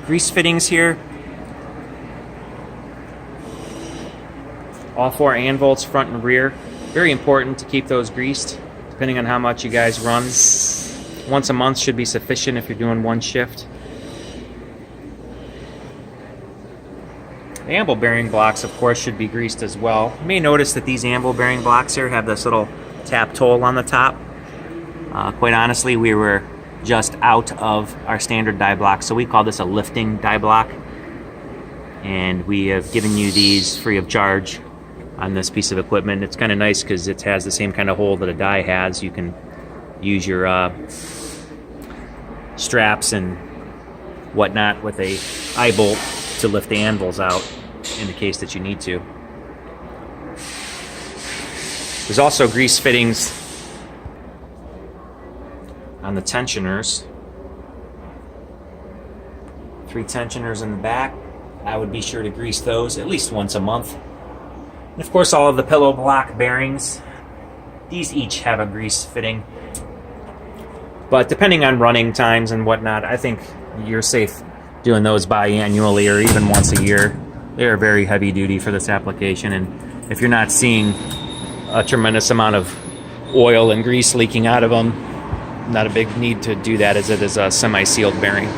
Grease fittings here. All 4 anvils, front and rear. Very important to keep those greased, depending on how much you guys run. Once a month should be sufficient if you're doing one shift. The anvil bearing blocks, of course, should be greased as well. You may notice that these anvil bearing blocks here have this little tap tool on the top. Quite honestly, we were just out of our standard die block, so we call this a lifting die block. And we have given you these free of charge on this piece of equipment. It's kind of nice because it has the same kind of hole that a die has. You can use your straps and whatnot with a eye bolt to lift the anvils out in the case that you need to. There's also grease fittings on the tensioners. 3 tensioners in the back. I would be sure to grease those at least once a month. And of course, all of the pillow block bearings. These each have a grease fitting. But depending on running times and whatnot, I think you're safe doing those biannually or even once a year. They are very heavy duty for this application, and if you're not seeing a tremendous amount of oil and grease leaking out of them, not a big need to do that as it is a semi-sealed bearing.